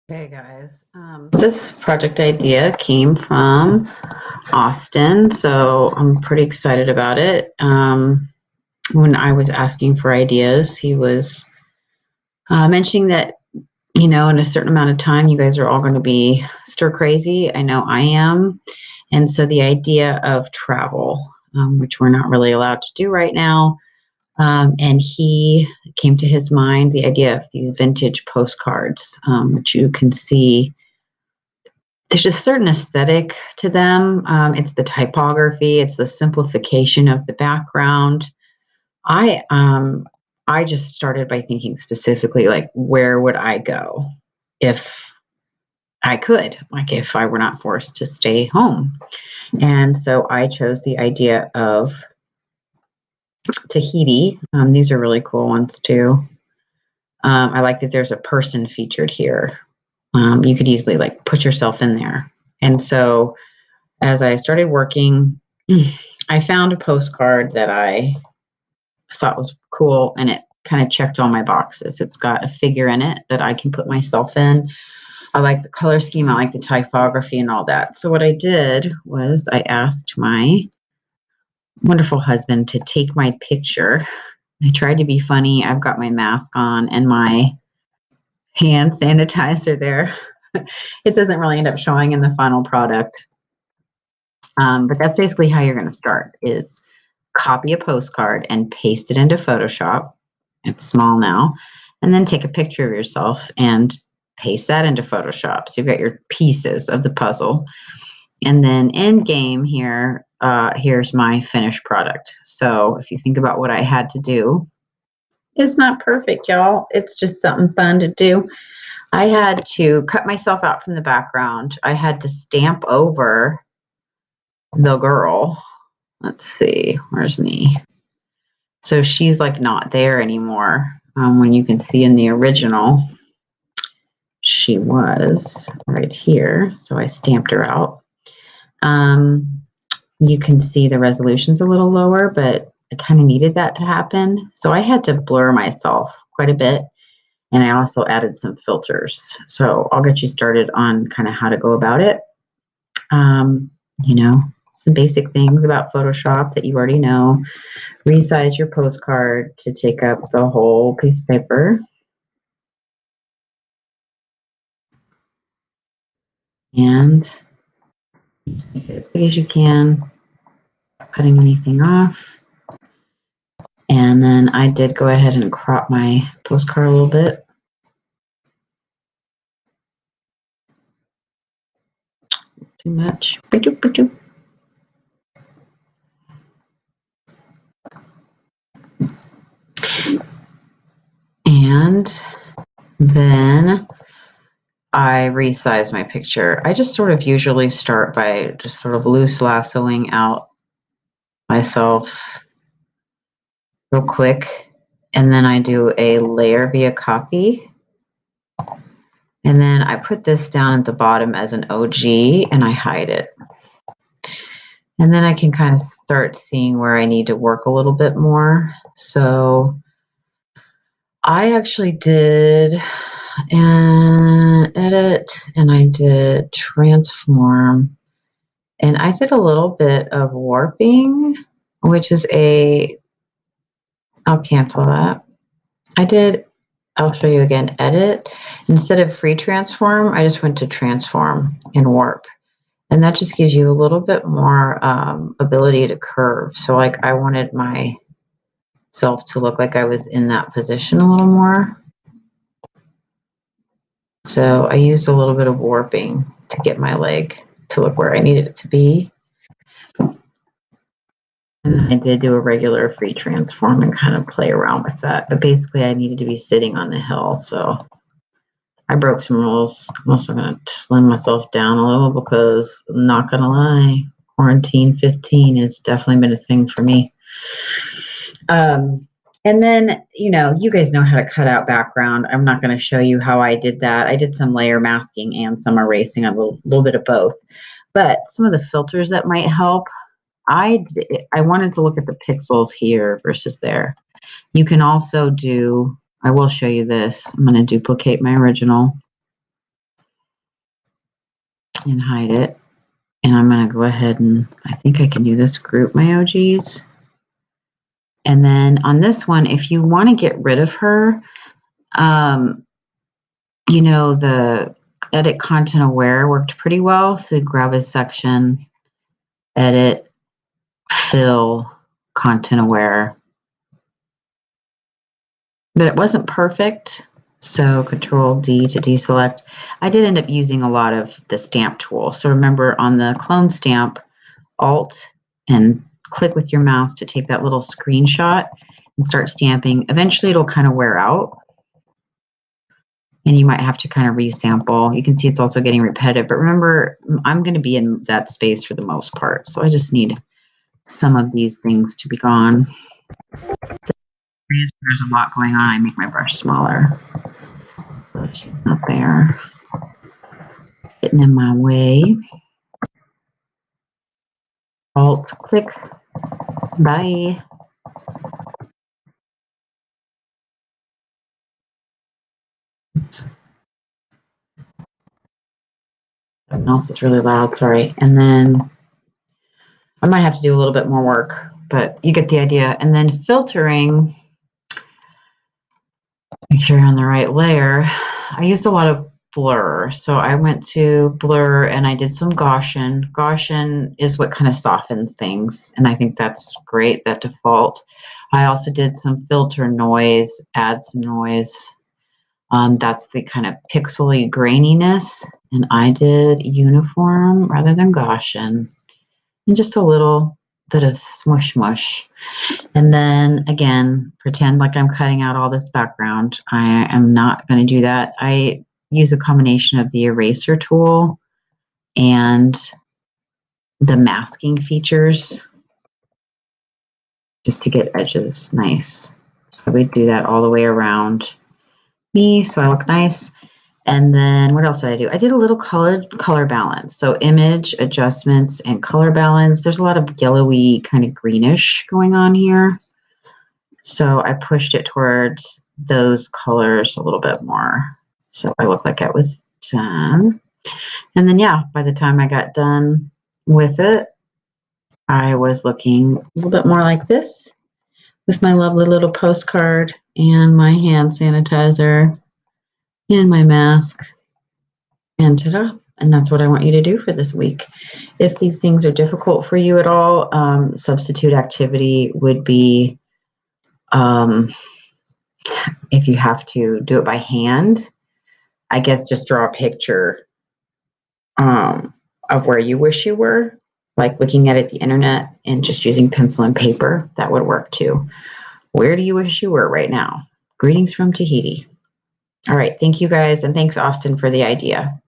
Hey guys, this project idea came from Austin, so I'm pretty excited about it. When I was asking for ideas, he was mentioning that, in a certain amount of time, you guys are all going to be stir crazy. I know I am. And so the idea of travel, which we're not really allowed to do right now, and he came to his mind the idea of these vintage postcards, which you can see there's a certain aesthetic to them. It's the typography, it's the simplification of the background. I um, I just started by thinking specifically, like, where would I go if I could, like, if I were not forced to stay home. And so I chose the idea of Tahiti. These are really cool ones too. I like that there's a person featured here. You could easily like put yourself in there. And so as I started working, I found a postcard that I thought was cool, and it kind of checked all my boxes. It's got a figure in it that I can put myself in. I like the color scheme, I like the typography and all that. So what I did was I asked my wonderful husband to take my picture. I tried to be funny. I've got my mask on and my hand sanitizer there. It doesn't really end up showing in the final product. But that's basically how you're going to start is copy a postcard and paste it into Photoshop. It's small now. And then take a picture of yourself and paste that into Photoshop. So you've got your pieces of the puzzle. And then end game here, here's my finished product. So if you think about what I had to do, it's not perfect, y'all. It's just something fun to do. I had to cut myself out from the background. I had to stamp over the girl. Let's see, where's me? So she's like not there anymore. When you can see in the original, she was right here. So I stamped her out. You can see the resolution's a little lower, but I kind of needed that to happen. So I had to blur myself quite a bit. And I also added some filters. So I'll get you started on kind of how to go about it. You know, some basic things about Photoshop that you already know. Resize your postcard to take up the whole piece of paper. And just make it as big as you can, not cutting anything off. And then I did go ahead and crop my postcard a little bit. Too much. And then I resize my picture. I just sort of usually start by just sort of loose lassoing out myself real quick. And then I do a layer via copy. And then I put this down at the bottom as an OG and I hide it. And then I can kind of start seeing where I need to work a little bit more. So I actually did an edit and I did transform. And I did a little bit of warping, which is I'll cancel that. I'll show you again, edit. Instead of free transform, I just went to transform and warp. And that just gives you a little bit more ability to curve. So like I wanted myself to look like I was in that position a little more. So I used a little bit of warping to get my leg to look where I needed it to be. And I did do a regular free transform and kind of play around with that. But basically I needed to be sitting on the hill. So I broke some rules. I'm also going to slim myself down a little because I'm not going to lie, quarantine 15 has definitely been a thing for me. And then, you guys know how to cut out background. I'm not going to show you how I did that. I did some layer masking and some erasing, a little bit of both. But some of the filters that might help, I wanted to look at the pixels here versus there. You can also I will show you this. I'm going to duplicate my original. and hide it. And I'm going to go ahead and I think I can do this, group my OGs. And then on this one, if you want to get rid of her, you know, the edit content aware worked pretty well. So grab a section, edit, fill, content aware. But it wasn't perfect. So Control D to deselect. I did end up using a lot of the stamp tool. So remember on the clone stamp, Alt and click with your mouse to take that little screenshot and start stamping. Eventually it'll kind of wear out and you might have to kind of resample. You can see it's also getting repetitive, but remember, I'm going to be in that space for the most part. So I just need some of these things to be gone. So there's a lot going on. I make my brush smaller. So she's not there. Getting in my way. Alt click. Bye. Something else is really loud, sorry. And then I might have to do a little bit more work, but you get the idea. And then filtering, make sure you're on the right layer. I used a lot of blur. So I went to blur and I did some Gaussian. Gaussian is what kind of softens things. And I think that's great, that default. I also did some filter noise, add some noise. That's the kind of pixely graininess. And I did uniform rather than Gaussian. And just a little bit of smush mush. And then again, pretend like I'm cutting out all this background. I am not going to do that. I use a combination of the eraser tool and the masking features just to get edges nice. So we do that all the way around me so I look nice. And then what else did I do? I did a little color balance. So image adjustments and color balance. There's a lot of yellowy kind of greenish going on here. So I pushed it towards those colors a little bit more. So I looked like I was done. And then, yeah, by the time I got done with it, I was looking a little bit more like this with my lovely little postcard and my hand sanitizer and my mask. And ta-da! And that's what I want you to do for this week. If these things are difficult for you at all, substitute activity would be, if you have to do it by hand, I guess just draw a picture of where you wish you were, like looking at the internet and just using pencil and paper. That would work too. Where do you wish you were right now? Greetings from Tahiti. All right. Thank you guys. And thanks, Austin, for the idea.